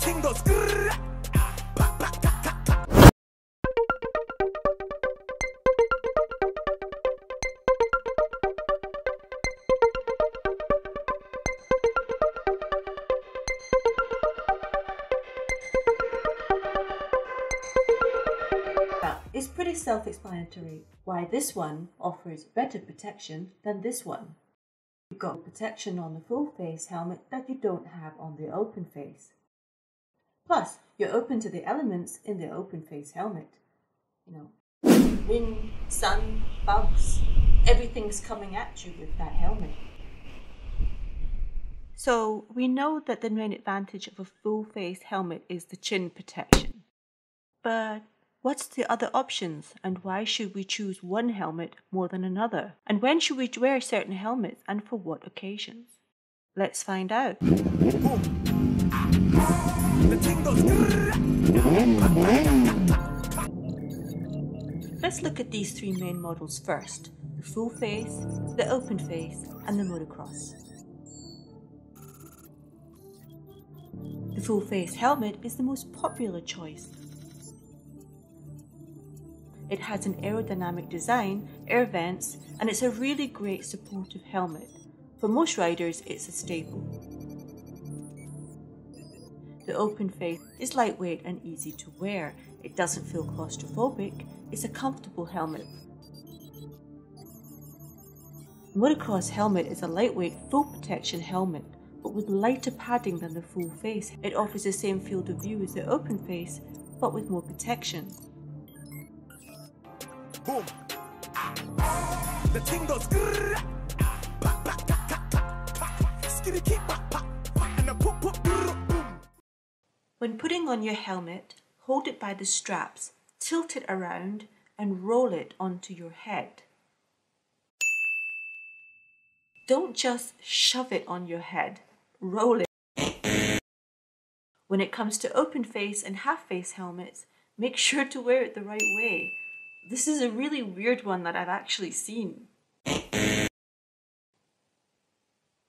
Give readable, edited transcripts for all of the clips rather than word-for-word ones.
thing goes grrr. It's pretty self-explanatory why this one offers better protection than this one. You've got protection on the full face helmet that you don't have on the open face. Plus, you're open to the elements in the open face helmet. You know, wind, sun, bugs, everything's coming at you with that helmet. So we know that the main advantage of a full face helmet is the chin protection. But what's the other options, and why should we choose one helmet more than another? And when should we wear certain helmets, and for what occasions? Let's find out. Let's look at these three main models first: the full face, the open face, and the motocross. The full face helmet is the most popular choice. It has an aerodynamic design, air vents, and it's a really great supportive helmet. For most riders, it's a staple. The open face is lightweight and easy to wear. It doesn't feel claustrophobic. It's a comfortable helmet. The motocross helmet is a lightweight, full protection helmet, but with lighter padding than the full face. It offers the same field of view as the open face, but with more protection. Boom. The thing goes grrr. When putting on your helmet, hold it by the straps, tilt it around, and roll it onto your head. Don't just shove it on your head, roll it. When it comes to open face and half face helmets, make sure to wear it the right way. This is a really weird one that I've actually seen.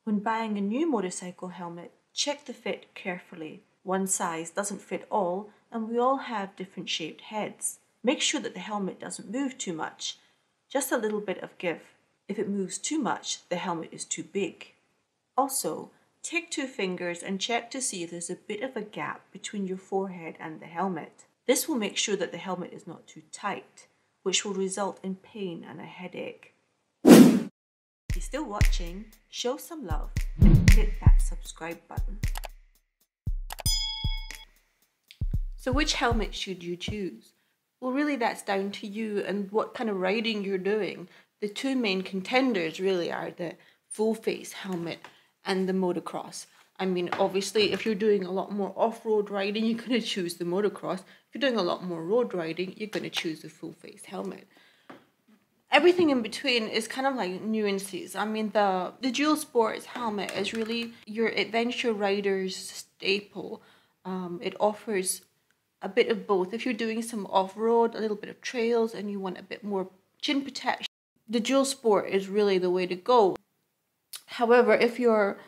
When buying a new motorcycle helmet, check the fit carefully. One size doesn't fit all, and we all have different shaped heads. Make sure that the helmet doesn't move too much, just a little bit of give. If it moves too much, the helmet is too big. Also, take 2 fingers and check to see if there's a bit of a gap between your forehead and the helmet. This will make sure that the helmet is not too tight, which will result in pain and a headache. If you're still watching, show some love and hit that subscribe button. So which helmet should you choose? Well, really that's down to you and what kind of riding you're doing. The two main contenders really are the full face helmet and the motocross. I mean, obviously, if you're doing a lot more off-road riding, you're going to choose the motocross. If you're doing a lot more road riding, you're going to choose the full-face helmet. Everything in between is kind of like nuances. I mean, the dual sports helmet is really your adventure rider's staple. It offers a bit of both. If you're doing some off-road, a little bit of trails, and you want a bit more chin protection, the dual sport is really the way to go. However, if you're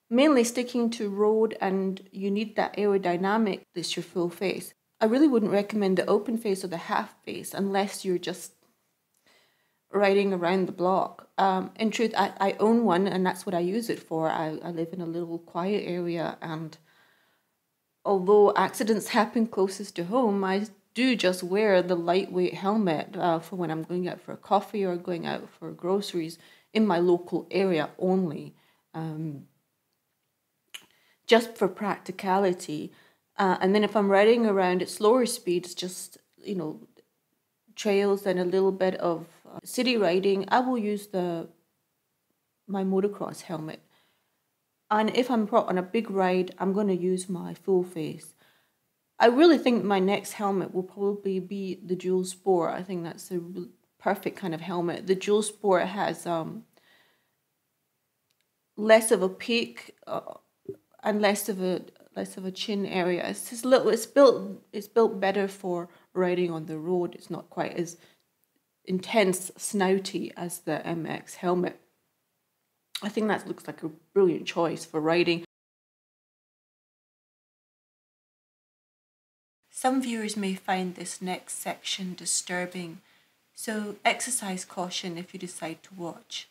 mainly sticking to road and you need that aerodynamic, this is your full face. I really wouldn't recommend the open face or the half face unless you're just riding around the block. In truth, I own one and that's what I use it for. I live in a little quiet area, and although accidents happen closest to home, I do just wear the lightweight helmet for when I'm going out for a coffee or going out for groceries in my local area only. Just for practicality. And then if I'm riding around at slower speeds, just, you know, trails and a little bit of city riding, I will use my motocross helmet. And if I'm on a big ride, I'm going to use my full face. I really think my next helmet will probably be the dual sport. I think that's the perfect kind of helmet. The dual sport has less of a peak and less of a chin area. It's just little. It's built better for riding on the road. It's not quite as intense snouty as the MX helmet. I think that looks like a brilliant choice for riding. Some viewers may find this next section disturbing, so exercise caution if you decide to watch.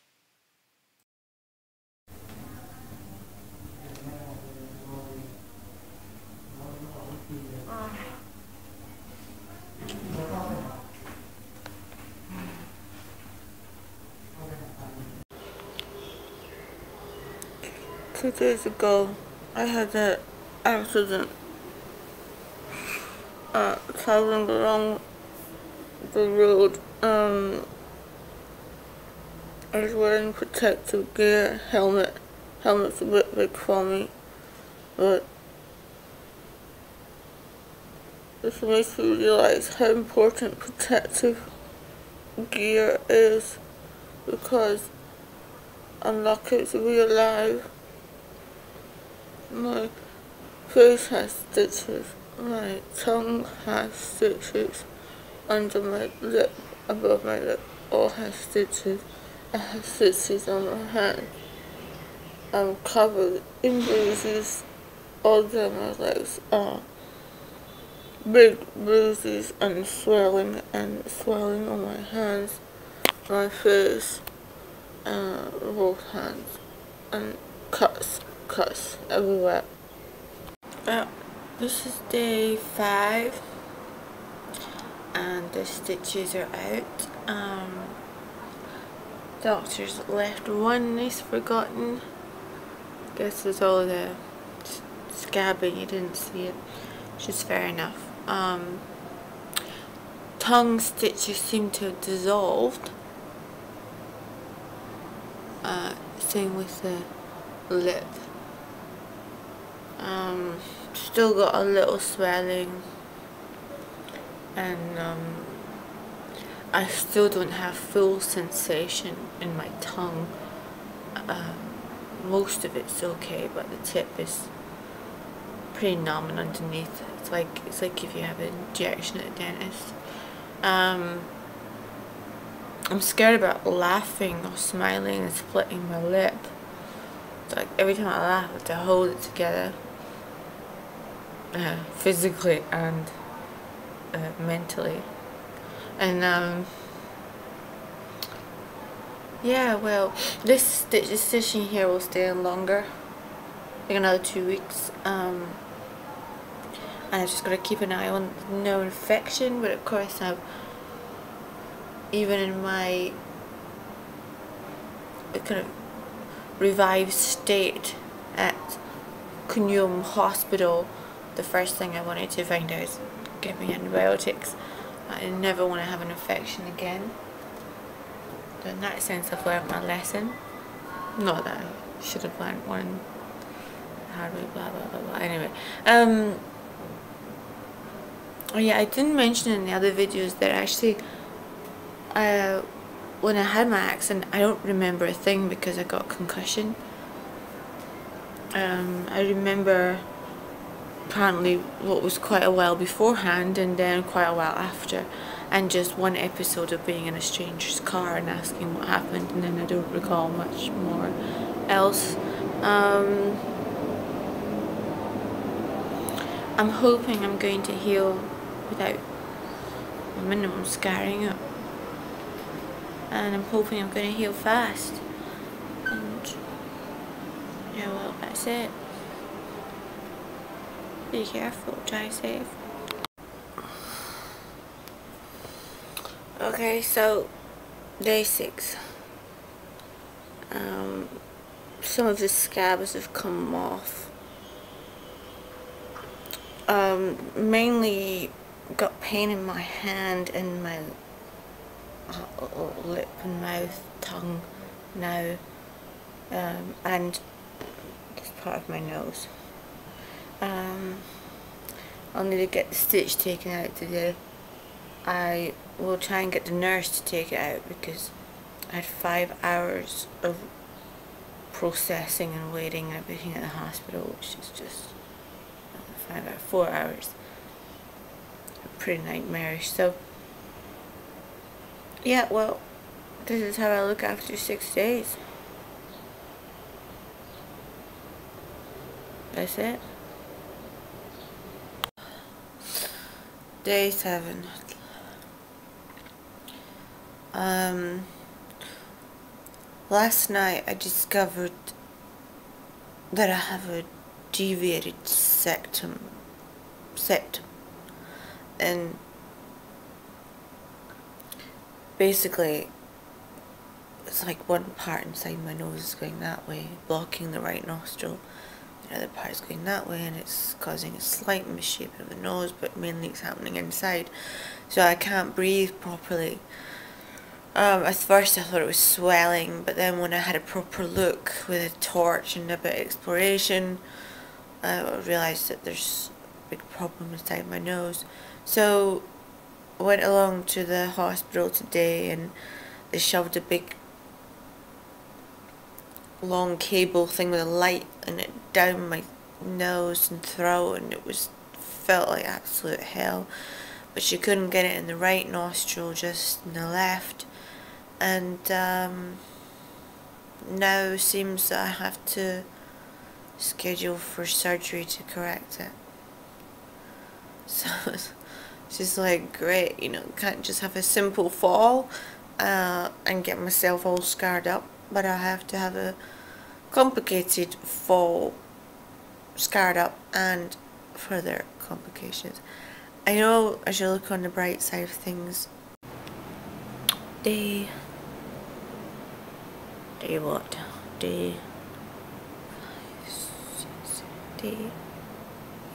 Two days ago, I had an accident traveling along the road. I was wearing protective gear, helmet's a bit big for me, but this makes me realize how important protective gear is, because I'm lucky to be alive. My face has stitches, my tongue has stitches, under my lip, above my lip, all has stitches. I have stitches on my hand. I'm covered in bruises. All down my legs are big bruises and swelling on my hands, my face, both hands, and cuts everywhere. This is day 5 and the stitches are out. Doctor's left one nice forgotten. Guess it's all the scabbing, you didn't see it, which is fair enough. Tongue stitches seem to have dissolved. Same with the lip. Still got a little swelling, and I still don't have full sensation in my tongue. Most of it's okay, but the tip is pretty numb and underneath. It's like if you have an injection at a dentist. I'm scared about laughing or smiling and splitting my lip. It's like every time I laugh I have to hold it together, physically and mentally. And yeah, well, this stitching here will stay on longer, like another 2 weeks. And I've just got to keep an eye on no infection, but of course even in my kind of revived state at 𝐜𝐨𝐧𝐭 hospital, the first thing I wanted to find out is give me antibiotics. I never want to have an infection again. So in that sense I've learned my lesson. Not that I should have learned one hard way, blah blah blah blah. Anyway, oh yeah, I didn't mention in the other videos that actually when I had my accident, I don't remember a thing because I got concussion. I remember apparently what was quite a while beforehand and then quite a while after, and just one episode of being in a stranger's car and asking what happened, and then I don't recall much more else. I'm hoping I'm going to heal without minimum scarring up. And I'm hoping I'm going to heal fast. And yeah, well, that's it. Be careful, drive safe. Okay, so day 6. Some of the scabs have come off. Mainly got pain in my hand and my lip and mouth, tongue now, and this part of my nose. I'll need to get the stitch taken out today. I will try and get the nurse to take it out because I had 5 hours of processing and waiting and everything at the hospital, which is just 4 hours. Pretty nightmarish. So yeah, well, this is how I look after 6 days. That's it. Day 7. Last night I discovered that I have a deviated septum, and basically it's like one part inside my nose is going that way, blocking the right nostril. The other part is going that way, and it's causing a slight misshaping of the nose, but mainly it's happening inside. So I can't breathe properly. At first I thought it was swelling, but then when I had a proper look with a torch and a bit of exploration, I realised that there's a big problem inside my nose. So I went along to the hospital today, and they shoved a big long cable thing with a light in it down my nose and throat, and felt like absolute hell. But she couldn't get it in the right nostril, just in the left, and now seems that I have to schedule for surgery to correct it. So she's like, great, you know, can't just have a simple fall and get myself all scarred up, but I have to have a complicated fall, scarred up, and further complications. I know I should look on the bright side of things. Day what? Day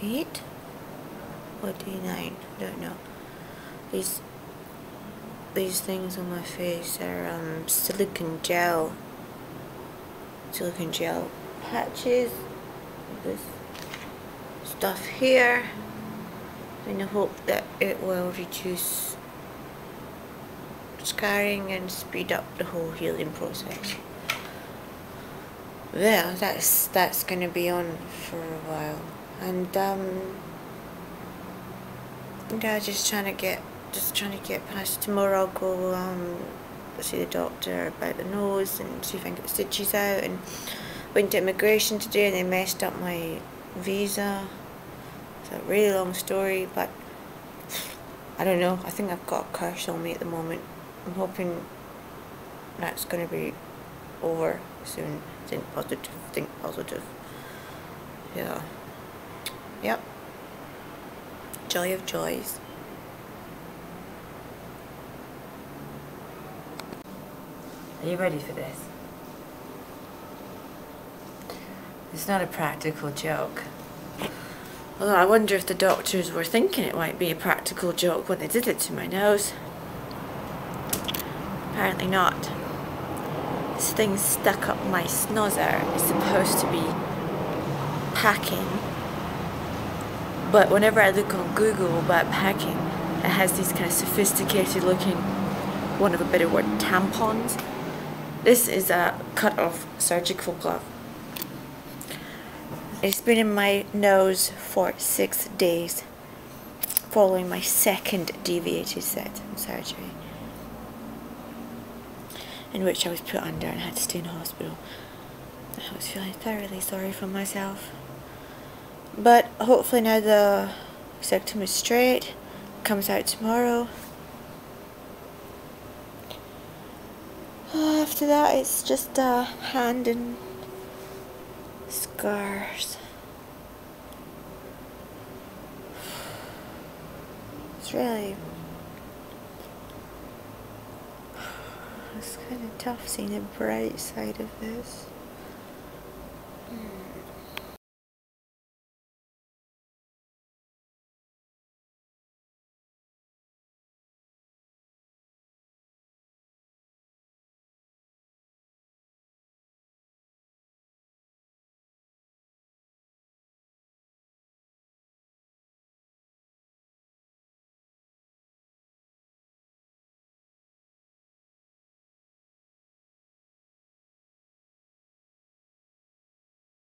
8? Or day 9? I don't know. These things on my face are silicone gel patches. This stuff here, in the hope that it will reduce scarring and speed up the whole healing process. Well, that's gonna be on for a while, and yeah, just trying to get past tomorrow. I'll go see the doctor about the nose and see if I can get the stitches out, and went to immigration today and they messed up my visa. It's a really long story, but I don't know, I think I've got a curse on me at the moment. I'm hoping that's going to be over soon. Think positive. Yeah. Yep. Joy of joys. Are you ready for this? It's not a practical joke. Although I wonder if the doctors were thinking it might be a practical joke when they did it to my nose. Apparently not. This thing stuck up my snozzer is supposed to be packing, but whenever I look on Google about packing, it has these kind of sophisticated looking, want of a better word, tampons. This is a cut off surgical glove. It's been in my nose for 6 days following my second deviated septum surgery, in which I was put under and had to stay in hospital. I was feeling thoroughly sorry for myself. But hopefully now the septum is straight, comes out tomorrow. After that it's just hand and scars. It's kind of tough seeing the bright side of this.